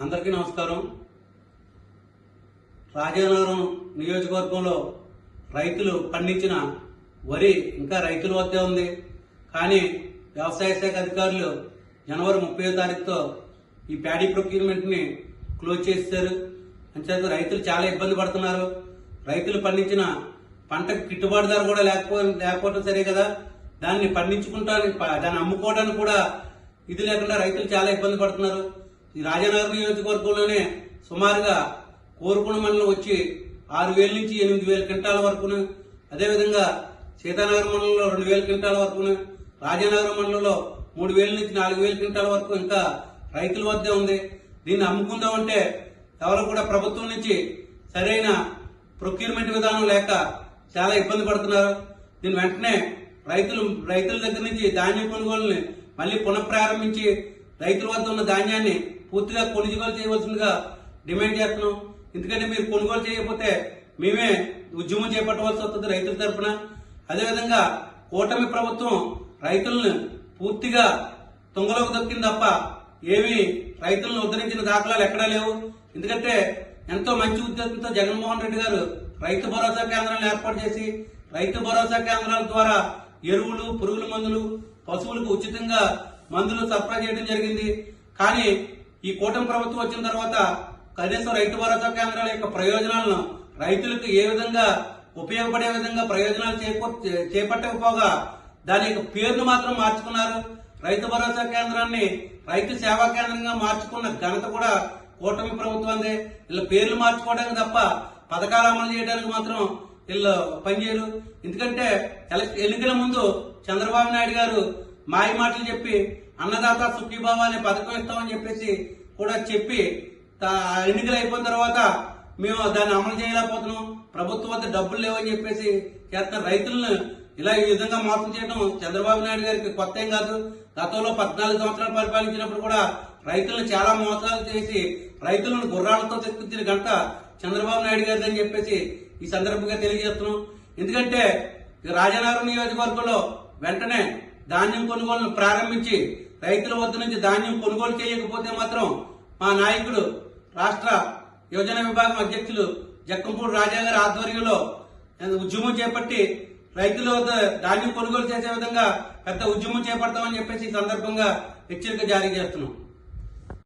అందరికీ నమస్కారం. రాజానగరం నియోజకవర్గంలో రైతులు పండించిన వరి ఇంకా రైతుల వద్దే ఉంది. కానీ వ్యవసాయ శాఖ అధికారులు జనవరి 30వ తారీఖుతో ఈ ప్యాడీ ప్రొక్యూర్మెంట్ ని క్లోజ్ చేశారు. అంచేత రైతులు చాలా ఇబ్బంది పడుతున్నారు. రైతులు పండించిన పంటకు గిట్టుబాటు ధర కూడా లేకపోవడం సరే కదా, దాన్ని పండించుకుంటానికి దాన్ని అమ్ముకోవడానికి కూడా ఇది లేకుండా రైతులు చాలా ఇబ్బంది పడుతున్నారు. ఈ రాజానగరం నియోజకవర్గంలోనే సుమారుగా కోరుకొండ మండలం వచ్చి 6,000 నుంచి 8,000 క్వింటాల వరకును, అదేవిధంగా సీతానగరం మండలంలో 2,000 క్వింటాల వరకును, రాజానగరం మండలంలో 3,000 నుంచి 4,000 క్వింటాల వరకు ఇంకా రైతుల వద్దే ఉంది. దీన్ని అమ్ముకుందామంటే ఎవరు కూడా ప్రభుత్వం నుంచి సరైన ప్రొక్యూర్మెంట్ విధానం లేక చాలా ఇబ్బంది పడుతున్నారు. దీని వెంటనే రైతుల దగ్గర నుంచి ధాన్యం కొనుగోలుని మళ్లీ పునఃప్రారంభించి రైతుల వద్ద ఉన్న ధాన్యాన్ని పూర్తిగా కొనుగోలు చేయవలసిందిగా డిమాండ్ చేస్తున్నాం. ఎందుకంటే మీరు కొనుగోలు చేయకపోతే మేమే ఉద్యమం చేపట్టవలసి వస్తుంది రైతుల తరఫున. అదేవిధంగా కూటమి ప్రభుత్వం రైతులను పూర్తిగా తుంగలోకి దొక్కింది తప్ప ఏమీ రైతులను ఉద్ధరించిన దాఖలాలు ఎక్కడా లేవు. ఎందుకంటే ఎంతో మంచి ఉద్దేశంతో జగన్మోహన్ రెడ్డి గారు రైతు భరోసా కేంద్రాలను ఏర్పాటు చేసి రైతు భరోసా కేంద్రాల ద్వారా ఎరువులు, పురుగుల మందులు, పశువులకు ఉచితంగా మందులు సరఫరా చేయడం జరిగింది. కానీ ఈ కూటమి ప్రభుత్వం వచ్చిన తర్వాత కనీసం రైతు భరోసా కేంద్రాల యొక్క ప్రయోజనాలను రైతులకు ఏ విధంగా ఉపయోగపడే విధంగా ప్రయోజనాలు చేపట్టకపోగా దాని యొక్క పేరును మాత్రం మార్చుకున్నారు. రైతు భరోసా కేంద్రాన్ని రైతు సేవా కేంద్రంగా మార్చుకున్న ఘనత కూడా కూటమి ప్రభుత్వందే. వీళ్ళ పేర్లు మార్చుకోవడానికి తప్ప పథకాలు అమలు చేయడానికి మాత్రం వీళ్ళు పనిచేయరు. ఎందుకంటే ఎన్నికల ముందు చంద్రబాబు నాయుడు గారు మాయ మాటలు చెప్పి అన్నదాత సుఖీభావ అనే పథకం ఇస్తామని చెప్పేసి కూడా చెప్పి ఎన్నికలు అయిపోయిన తర్వాత మేము దాన్ని అమలు చేయలేకపోతున్నాం, ప్రభుత్వం వద్ద డబ్బులు లేవని చెప్పేసి చేస్తున్న రైతులను ఇలా ఈ విధంగా మోసం చేయడం చంద్రబాబు నాయుడు గారికి కొత్త ఏం కాదు. గతంలో 14 సంవత్సరాలు పరిపాలించినప్పుడు కూడా రైతులను చాలా మోసాలు చేసి రైతులను గుర్రాలతో తెచ్చిన గంట చంద్రబాబు నాయుడు గారిది అని చెప్పేసి ఈ సందర్భంగా తెలియజేస్తున్నాం. ఎందుకంటే రాజానగరం నియోజకవర్గంలో వెంటనే ధాన్యం కొనుగోలును ప్రారంభించి రైతుల వద్ద నుంచి ధాన్యం కొనుగోలు చేయకపోతే మాత్రం మా నాయకుడు రాష్ట్ర యువజన విభాగం అధ్యక్షులు జక్కంపూడి రాజా గారి ఆధ్వర్యంలో ఉద్యమం చేపట్టి రైతుల వద్ద ధాన్యం కొనుగోలు చేసే విధంగా పెద్ద ఉద్యమం చేపడతామని చెప్పేసి ఈ సందర్భంగా హెచ్చరిక జారీ చేస్తున్నాం.